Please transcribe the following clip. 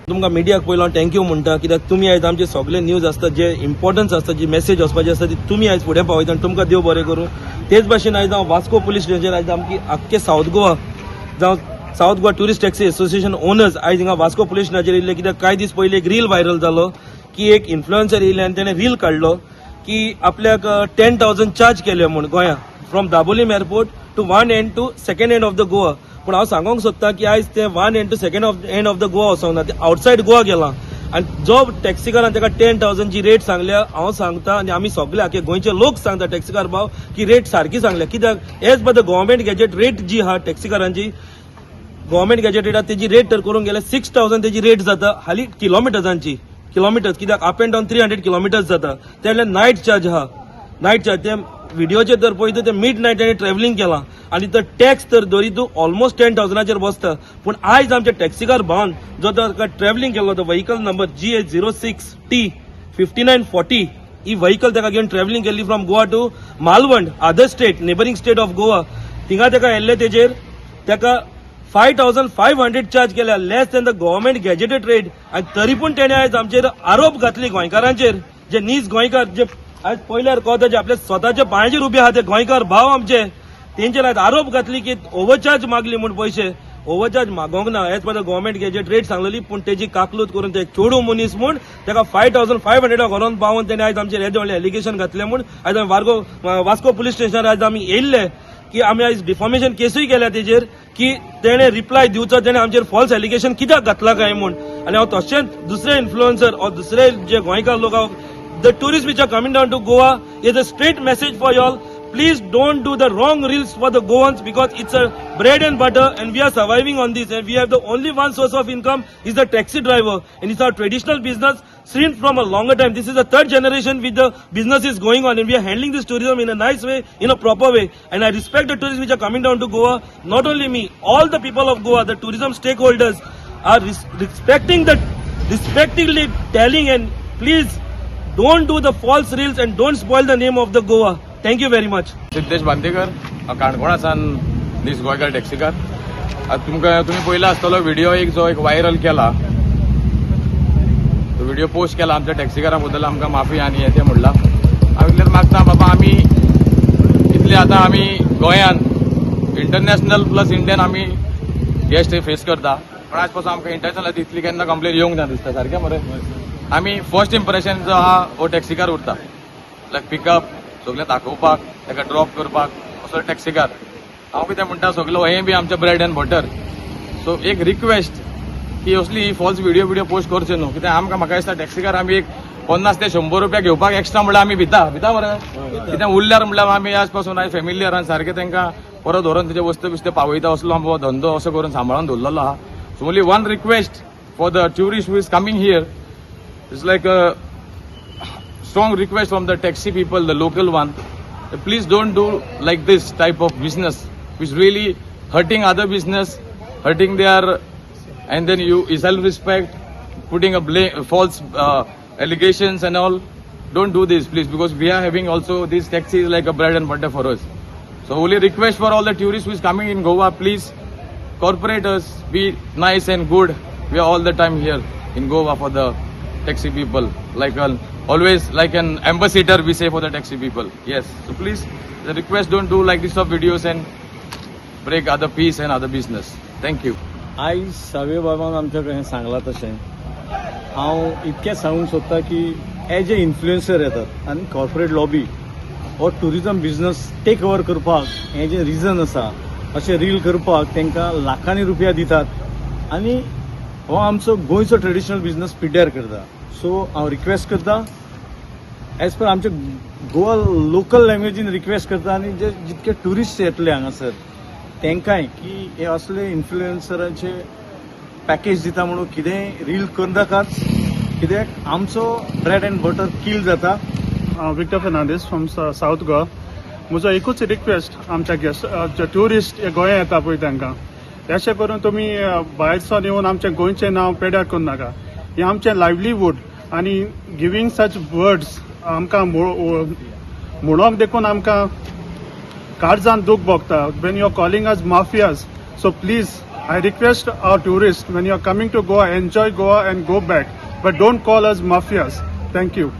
तुमकां मिडियाक पयलो थँक्यू म्हणटा, कित्याक तुमी आयज आमचे सगळे न्यूज आसता जे इम्पॉर्टन्स आसता, जी मेसेज वचपाची आसता ती तुमी आयज फुडें पावयता आनी तुमकां देव बरें करूं. तेच भाशेन आयज हांव वास्को पुलीस स्टेशनाचेर आयज आमची आख्खे सावथ गोवा जावं south Goa tourist taxi association owners आयज हिंगा वास्को पुलीस स्टेशनाचेर येयले. कित्याक कांय दीस पयलीं एक रील व्हायरल जालो की एक इन्फ्लुएन्सर येयले आनी ताणें रील काडलो की आपल्याक 10,000 चार्ज केले म्हूण गोंया from Dabolim airport to one and two second end of the Goa. पूण हांव सांगूंक सोदतां की आयज ते one and two second end of the Goa वचोंक ना, ते आउटसायड गोवा गेलां. आनी जो टॅक्सीकारान ताका 10,000 ची रेट सांगल्या, हांव सांगता आनी आमी सगळे आख्खे गोंयचे लोक सांगता टॅक्सीकार भाव की रेट सारकी सांगल्या. कित्याक as per the government gazette rate जी आहा टॅक्सीकारांची, गव्हर्मेंट गॅजेट रेटात तेजी रेट तर करूंक गेल्यार 6,000 तेजी रेट जाता हाली किलोमिटर्स, कित्याक अप एंड डावन 300 किलोमिटर्स जाता. ते नायट चार्ज आहा, नायट चार्ज ते व्हिडिओचेर तर पळयता ते मिड नायट ताणें ट्रॅव्हलिंग केलां आनी तो टॅक्स तर धरी तूं ऑलमोस्ट 10,000 बसता. पूण आयज आमच्या टॅक्सीकार भावान जो ताका ट्रॅव्हलिंग केलो तो व्हेकल नंबर GH06T5940 ही व्हेकल ताका घेवन ट्रॅव्हलिंग केल्ली from Goa to Malvan, other state, neighbouring state of Goa. थिंगा ताका येल्ले तेजेर ताका 5,500 चार्ज केल्या, less than the government gazetted rate. आनी तरी पूण तेणें आयज आमचेर आरोप घातले गोंयकारांचेर, जे नीज गोंयकार जे आज पयल्यार कळटा जे आपल्या स्वताच्या पांयाचेर उबे आहा ते गोंयकार भाव आमचे, तेंचेर आयज आरोप घातली की ओव्हरचार्ज मागली म्हूण पयशे. ओव्हरचार्ज मागोंक ना, as per the government gazette rate सांगलेली, पूण तेजी काकलूत करून ते चोडू मनीस म्हूण ताका 5,500 घरान पावोवन तेणें आयज आमचेर येदे व्हडलें एलिगेशन घातलें म्हूण आयज आमी वास्को पुलीस स्टेशनार आयज आमी येयल्ले की आमी आयज डिफॉर्मेशन केसूय केल्या तेजेर की तेणें रिप्लाय दिवचो, तेणें आमचेर फॉल्स एलिगेशन कित्याक घातला काय म्हूण. आनी हांव तशेंच दुसरे इन्फ्लुएन्सर ऑर दुसरे जे गोंयकार लोक the tourists which are coming down to Goa is a straight message for y'all. Please don't do the wrong reels for the Goans because it's a bread and butter and we are surviving on this, and we have the only one source of income is the taxi driver, and it's our traditional business since from a longer time. This is the third generation with the business is going on, and we are handling this tourism in a nice way, in a proper way, and I respect the tourists which are coming down to Goa. Not only me, all the people of Goa, the tourism stakeholders are respectively telling, and please don't do the false reels and don't spoil the name of the Goa. Thank you very much. Siddhesh Bandekar काणकोणासान नीज गोंयकार taxi car. तुम्ही पयला आसतलो video जो एक viral केला, तो video post केला आमच्या टॅक्सीकारा बद्दल आमकां माफी आनी येते म्हणला. हांव इतलें मागता बाबा, आमी इतले आतां आमी गोंयान इंटरनॅशनल प्लस इंडियन आमी गेस्ट फेस करता, पण आज पासून आमकां इंटरनॅशनल तितली केन्ना कंप्लेन येवंक ना दिसता. सारकें मरे, आमी फर्स्ट इम्प्रेशन जो आहा हो टॅक्सीकार उरता, लायक पिकअप सगळें दाखोवपाक, ताका ड्रॉप करपाक असो टॅक्सीकार. हांव कितें म्हणटा, सगळो हें बी आमचें ब्रेड एंड बटर. सो एक रिक्वेस्ट की असली फॉल्स व्हिडिओ पोस्ट करचे न्हू, कित्याक आमकां म्हाका दिसता टॅक्सीकार आमी एक 50 ते 100 रुपया घेवपाक एक्स्ट्रा म्हणल्यार आमी भिता मरे, कित्याक उरल्यार म्हणल्यार आमी आज पासून आयज फॅमिलीयरान सारकें तांकां परत व्हरून तेजे वस्तू बिस्तू पावयता असलो आमचो धंदो असो करून सांबाळून दवरलेलो आहा. So only one request for the tourist who is coming here, it's like a strong request from the taxi people, the local one. Please don't do like this type of business, which really hurting other business, hurting their, and then you self-respect, putting a false allegations and all. Don't do this, please, because we are having also these taxis like a bread and butter for us. So only request for all the tourists who is coming in Goa, please cooperate us, be nice and good. We are all the time here in Goa for the taxi people, like always like an ambassador we say for the taxi people. Yes, so please the request, don't do like this of videos and break other peace and other business. Thank you. आयज save बाबान आमच्या कडेन सांगलां तशें हांव इतकें सांगूंक सोदतां की एज ए इन्फ्लुएन्सर येतात आनी कॉर्पोरेट लॉबी हो टुरिजम बिझनस टेक ओवर करपाक हें जें रिजन आसा, अशें रील करपाक तांकां लाखांनी रुपया दितात आनी हो आमचो गोंयचो ट्रेडिशनल बिझनस पिड्ड्यार करता. सो हांव रिक्वेस्ट करता, एज पर आमच्या गोवा लोकल लँग्वेजीन रिक्वेस्ट करता आनी जे जितके ट्युरिस्ट येतले हांगासर तांकांय की हे असले इन्फ्लुएन्सरांचे पॅकेज दिता म्हणून कितेंय रील करनाकाच, कित्याक आमचो ब्रेड एंड बटर किल जाता. Victor Fernandes from south Goa. म्हजो एकूच रिक्वेस्ट आमच्या गेस्ट जे ट्युरिस्ट गोंया येता पळय तांकां, अशें करून तुमी भायरसून येवन आमचें गोंयचें नांव पेड्यार करूं नाका. हें आमचें लायव्हलीहूड आनी गिवींग सच वर्ड्स आमकां म्हणोंक देखून आमकां काळजान दूख भोगता. When you are calling us mafias, so please I request our tourists, when you are coming to Goa, enjoy Goa and go back. But don't call us mafias. Thank you.